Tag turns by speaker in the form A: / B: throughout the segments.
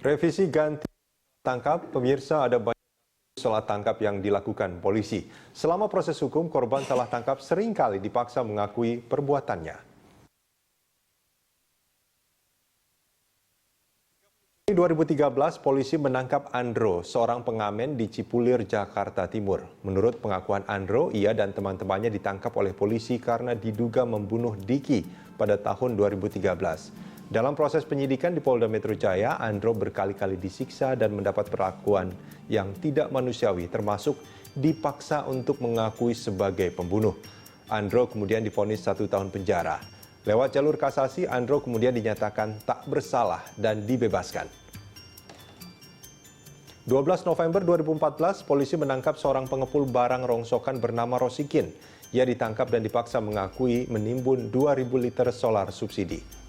A: Revisi ganti tangkap, pemirsa, ada banyak salah tangkap yang dilakukan polisi. Selama proses hukum, korban salah tangkap seringkali dipaksa mengakui perbuatannya. Di 2013, polisi menangkap Andro, seorang pengamen di Cipulir, Jakarta Timur. Menurut pengakuan Andro, ia dan teman-temannya ditangkap oleh polisi karena diduga membunuh Diki pada tahun 2013. Dalam proses penyidikan di Polda Metro Jaya, Andro berkali-kali disiksa dan mendapat perlakuan yang tidak manusiawi, termasuk dipaksa untuk mengakui sebagai pembunuh. Andro kemudian divonis 1 tahun penjara. Lewat jalur kasasi, Andro kemudian dinyatakan tak bersalah dan dibebaskan. 12 November 2014, polisi menangkap seorang pengepul barang rongsokan bernama Rosikin. Ia ditangkap dan dipaksa mengakui menimbun 2.000 liter solar subsidi.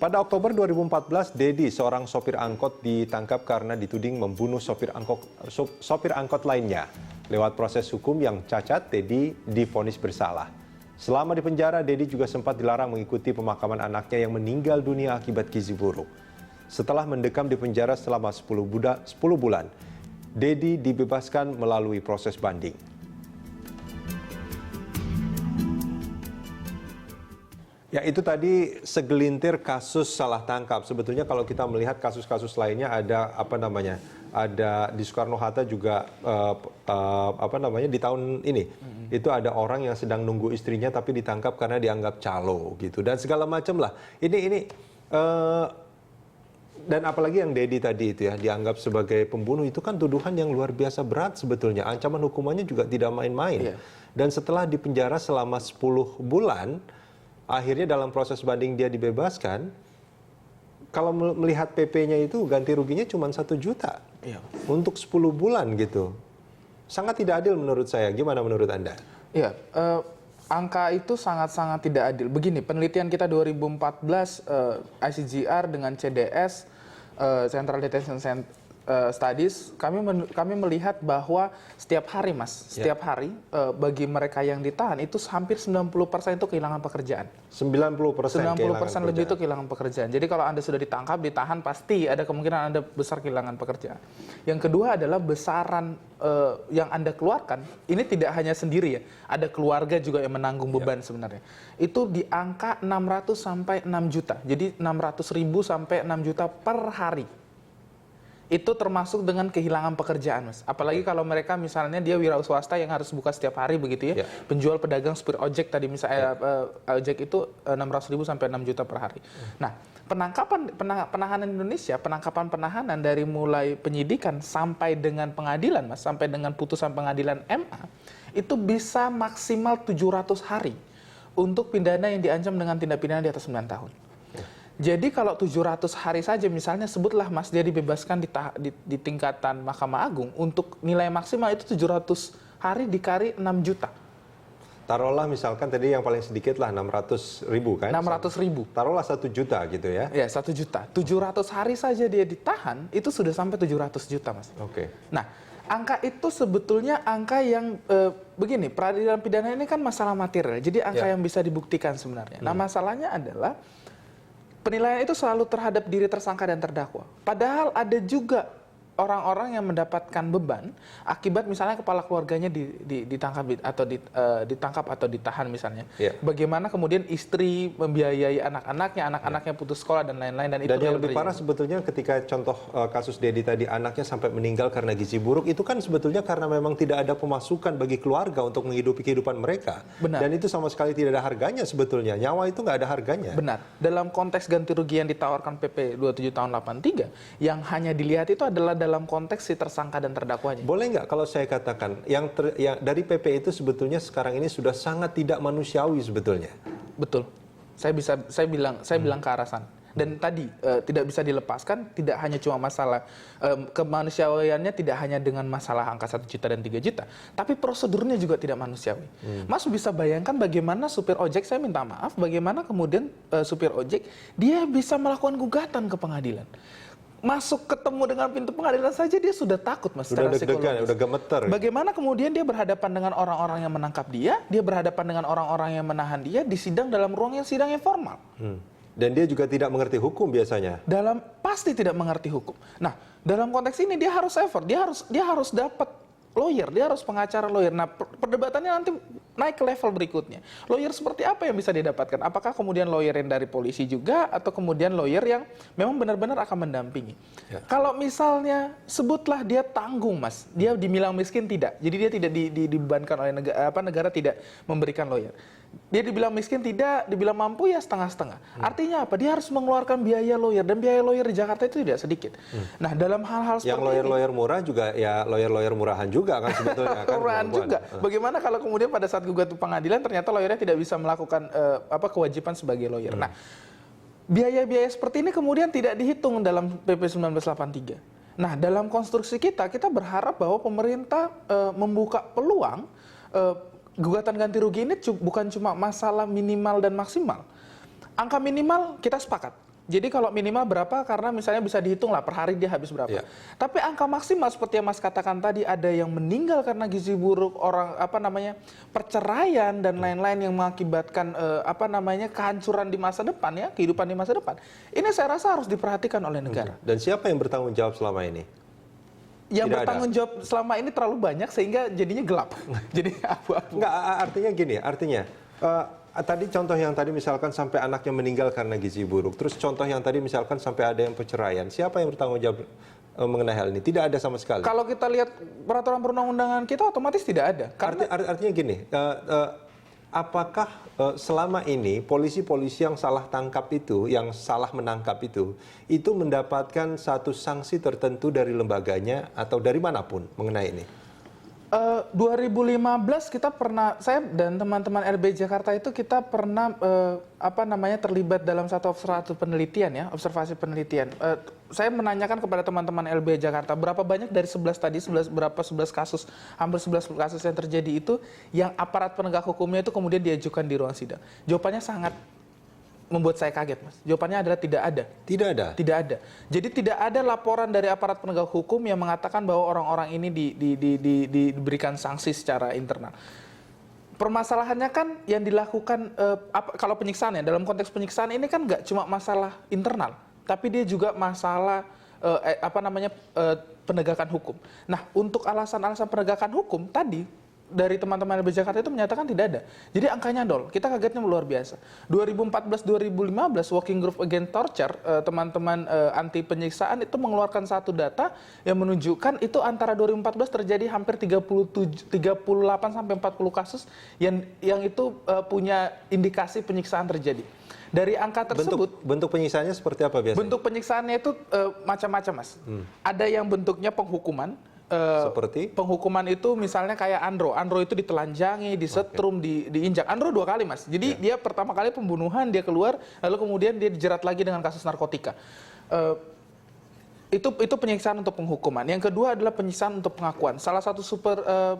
A: Pada Oktober 2014, Dedi, seorang sopir angkot, ditangkap karena dituding membunuh sopir angkot lainnya. Lewat proses hukum yang cacat, Dedi divonis bersalah. Selama di penjara, Dedi juga sempat dilarang mengikuti pemakaman anaknya yang meninggal dunia akibat gizi buruk. Setelah mendekam di penjara selama 10 bulan, Dedi dibebaskan melalui proses banding. Ya, itu tadi segelintir kasus salah tangkap. Sebetulnya kalau kita melihat kasus-kasus lainnya ada ada di Soekarno-Hatta juga di tahun ini. Itu ada orang yang sedang nunggu istrinya tapi ditangkap karena dianggap calo gitu dan segala macam lah. Dan apalagi yang Dedi tadi itu ya dianggap sebagai pembunuh, itu kan tuduhan yang luar biasa berat sebetulnya. Ancaman hukumannya juga tidak main-main. Dan setelah dipenjara selama 10 bulan, akhirnya dalam proses banding dia dibebaskan. Kalau melihat PP-nya itu ganti ruginya cuma 1 juta untuk 10 bulan gitu. Sangat tidak adil menurut saya. Gimana menurut Anda?
B: Iya, angka itu sangat-sangat tidak adil. Begini, penelitian kita 2014 ICGR dengan CDS, Central Detention Studies, kami melihat bahwa setiap hari, setiap hari bagi mereka yang ditahan itu hampir 90% itu kehilangan pekerjaan. 90% lebih itu kehilangan pekerjaan. Jadi kalau Anda sudah ditangkap, ditahan, pasti ada kemungkinan Anda besar kehilangan pekerjaan. Yang kedua adalah besaran yang Anda keluarkan, ini tidak hanya sendiri ya, ada keluarga juga yang menanggung beban sebenarnya. Itu di angka 600 sampai 6 juta. Jadi 600.000 sampai 6 juta per hari. Itu termasuk dengan kehilangan pekerjaan, Mas. Apalagi kalau mereka misalnya dia wira swasta yang harus buka setiap hari begitu ya. Penjual pedagang supir ojek tadi misalnya ojek itu 600.000 sampai 6 juta per hari. Nah, penahanan Indonesia, penangkapan-penahanan dari mulai penyidikan sampai dengan pengadilan, Mas, sampai dengan putusan pengadilan MA, itu bisa maksimal 700 hari untuk pidana yang diancam dengan tindak pidana di atas 9 tahun. Jadi kalau 700 hari saja misalnya sebutlah Mas dia dibebaskan di tingkatan Mahkamah Agung untuk nilai maksimal itu 700 hari dikali 6 juta.
A: Taruhlah misalkan tadi yang paling sedikit lah 600.000 kan?
B: 600.000.
A: Taruhlah 1 juta gitu ya?
B: Ya 1 juta. 700 hari saja dia ditahan itu sudah sampai 700 juta, Mas.
A: Oke.
B: Nah, angka itu sebetulnya angka yang begini, peradilan pidana ini kan masalah material. Jadi angka yang bisa dibuktikan sebenarnya. Nah, masalahnya adalah penilaian itu selalu terhadap diri tersangka dan terdakwa. Padahal ada juga orang-orang yang mendapatkan beban akibat misalnya kepala keluarganya ditangkap atau ditahan misalnya. Bagaimana kemudian istri membiayai anak-anaknya, anak-anaknya putus sekolah dan lain-lain. Dan
A: yang lebih parah sebetulnya ketika contoh kasus Dedi tadi, anaknya sampai meninggal karena gizi buruk, itu kan sebetulnya karena memang tidak ada pemasukan bagi keluarga untuk menghidupi kehidupan mereka.
B: Benar.
A: Dan itu sama sekali tidak ada harganya sebetulnya. Nyawa itu nggak ada harganya.
B: Benar. Dalam konteks ganti rugi yang ditawarkan PP 27 tahun 83, yang hanya dilihat itu adalah dalam konteks si tersangka dan terdakwanya.
A: Boleh nggak kalau saya katakan yang dari PP itu sebetulnya sekarang ini sudah sangat tidak manusiawi sebetulnya.
B: Betul. Saya bilang ke arah sana. Dan tadi tidak bisa dilepaskan, tidak hanya cuma masalah kemanusiawiannya, tidak hanya dengan masalah angka 1 juta dan 3 juta, tapi prosedurnya juga tidak manusiawi. Mas bisa bayangkan bagaimana supir ojek, saya minta maaf, bagaimana kemudian supir ojek dia bisa melakukan gugatan ke pengadilan. Masuk ketemu dengan pintu pengadilan saja dia sudah takut, Mas, secara psikologis.
A: Udah gemeter.
B: Bagaimana kemudian dia berhadapan dengan orang-orang yang menangkap dia berhadapan dengan orang-orang yang menahan dia di sidang dalam ruang yang sidang yang formal.
A: Dan dia juga tidak mengerti hukum biasanya.
B: Pasti tidak mengerti hukum. Nah, dalam konteks ini dia harus effort, dia harus dapat lawyer, dia harus pengacara lawyer. Nah, perdebatannya nanti naik ke level berikutnya. Lawyer seperti apa yang bisa didapatkan? Apakah kemudian lawyer yang dari polisi juga, atau kemudian lawyer yang memang benar-benar akan mendampingi? Ya. Kalau misalnya sebutlah dia tanggung, Mas, dia dibilang miskin tidak, jadi dia tidak dibebankan oleh negara tidak memberikan lawyer. Dia dibilang miskin tidak, dibilang mampu ya setengah-setengah. Artinya apa? Dia harus mengeluarkan biaya lawyer, dan biaya lawyer di Jakarta itu tidak sedikit. Nah, dalam hal-hal seperti
A: yang lawyer murah juga ya lawyer murahan juga kan sebetulnya kan.
B: Murahan juga. Bagaimana kalau kemudian pada saat gugat ke pengadilan ternyata lawyernya tidak bisa melakukan kewajiban sebagai lawyer. Nah, biaya-biaya seperti ini kemudian tidak dihitung dalam PP 1983. Nah, dalam konstruksi kita berharap bahwa pemerintah membuka peluang gugatan ganti rugi ini bukan cuma masalah minimal dan maksimal. Angka minimal kita sepakat. Jadi kalau minimal berapa, karena misalnya bisa dihitung lah per hari dia habis berapa. Ya. Tapi angka maksimal seperti yang Mas katakan tadi, ada yang meninggal karena gizi buruk, perceraian dan lain-lain yang mengakibatkan kehancuran di masa depan, ya, kehidupan di masa depan. Ini saya rasa harus diperhatikan oleh negara.
A: Dan siapa yang bertanggung jawab selama ini?
B: Yang bertanggung jawab selama ini terlalu banyak sehingga jadinya gelap. Jadi abu-abu.
A: Enggak, artinya gini, tadi contoh yang tadi misalkan sampai anaknya meninggal karena gizi buruk. Terus contoh yang tadi misalkan sampai ada yang perceraian. Siapa yang bertanggung jawab mengenai hal ini? Tidak ada sama sekali.
B: Kalau kita lihat peraturan perundang-undangan kita otomatis tidak ada.
A: Artinya gini, apakah selama ini polisi-polisi yang salah tangkap itu, yang salah menangkap itu mendapatkan satu sanksi tertentu dari lembaganya atau dari manapun mengenai ini?
B: 2015 kita pernah, saya dan teman-teman LB Jakarta itu kita pernah terlibat dalam satu penelitian, ya, observasi penelitian. Saya menanyakan kepada teman-teman LB Jakarta berapa banyak dari 11 kasus, hampir 11 kasus yang terjadi itu yang aparat penegak hukumnya itu kemudian diajukan di ruang sidang. Jawabannya sangat membuat saya kaget, Mas. Jawabannya adalah tidak ada.
A: Tidak ada?
B: Tidak ada. Jadi tidak ada laporan dari aparat penegak hukum yang mengatakan bahwa orang-orang ini diberikan sanksi secara internal. Permasalahannya kan yang dilakukan, kalau penyiksaan, ya, dalam konteks penyiksaan ini kan nggak cuma masalah internal, tapi dia juga masalah penegakan hukum. Nah, untuk alasan-alasan penegakan hukum tadi, dari teman-teman LB Jakarta itu menyatakan tidak ada. Jadi angkanya nol. Kita kagetnya luar biasa. 2014-2015 Working Group Against Torture, teman-teman anti penyiksaan itu mengeluarkan satu data yang menunjukkan itu antara 2014 terjadi hampir 38 sampai 40 kasus yang itu punya indikasi penyiksaan terjadi. Dari angka tersebut,
A: bentuk penyiksaannya seperti apa biasanya?
B: Bentuk penyiksaannya itu macam-macam, Mas. Ada yang bentuknya penghukuman.
A: Seperti
B: penghukuman itu misalnya kayak Andro itu ditelanjangi, disetrum, diinjak. Andro 2 kali, Mas. Jadi dia pertama kali pembunuhan, dia keluar, lalu kemudian dia dijerat lagi dengan kasus narkotika. Itu penyiksaan untuk penghukuman. Yang kedua adalah penyiksaan untuk pengakuan. Salah satu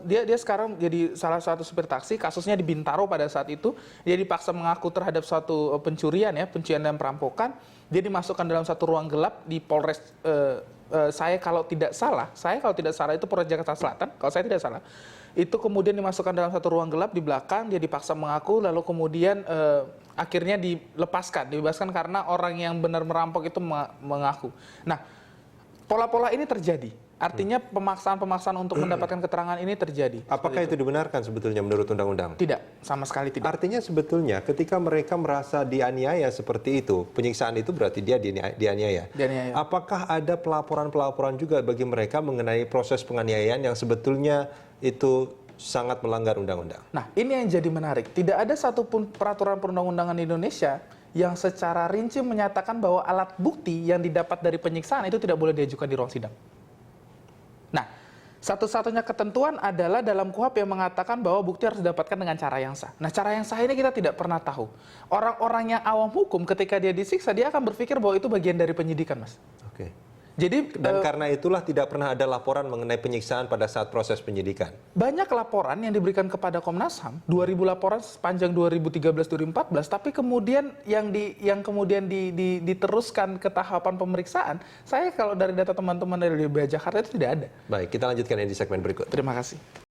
B: dia sekarang jadi salah satu supir taksi, kasusnya di Bintaro pada saat itu, dia dipaksa mengaku terhadap suatu pencurian dan perampokan. Dia dimasukkan dalam satu ruang gelap di Polres saya kalau tidak salah itu Polres Jakarta Selatan, kalau saya tidak salah. Itu kemudian dimasukkan dalam satu ruang gelap di belakang, dia dipaksa mengaku, lalu kemudian akhirnya dibebaskan karena orang yang benar merampok itu mengaku. Nah, pola-pola ini terjadi. Artinya pemaksaan-pemaksaan untuk mendapatkan keterangan ini terjadi.
A: Apakah itu dibenarkan sebetulnya menurut undang-undang?
B: Tidak, sama sekali tidak.
A: Artinya sebetulnya ketika mereka merasa dianiaya seperti itu, penyiksaan itu berarti dia dianiaya. Apakah ada pelaporan-pelaporan juga bagi mereka mengenai proses penganiayaan yang sebetulnya itu sangat melanggar undang-undang?
B: Nah, ini yang jadi menarik. Tidak ada satupun peraturan perundang-undangan di Indonesia yang secara rinci menyatakan bahwa alat bukti yang didapat dari penyiksaan itu tidak boleh diajukan di ruang sidang. Nah, satu-satunya ketentuan adalah dalam KUHP yang mengatakan bahwa bukti harus didapatkan dengan cara yang sah. Nah, cara yang sah ini kita tidak pernah tahu. Orang-orang yang awam hukum ketika dia disiksa, dia akan berpikir bahwa itu bagian dari penyidikan, Mas.
A: Oke.
B: Jadi,
A: dan karena itulah tidak pernah ada laporan mengenai penyiksaan pada saat proses penyidikan.
B: Banyak laporan yang diberikan kepada Komnas HAM, 2000 laporan sepanjang 2013-2014, tapi kemudian yang kemudian diteruskan ke tahapan pemeriksaan, saya kalau dari data teman-teman dari LBH Jakarta itu tidak ada.
A: Baik, kita lanjutkan yang di segmen berikut.
B: Terima kasih.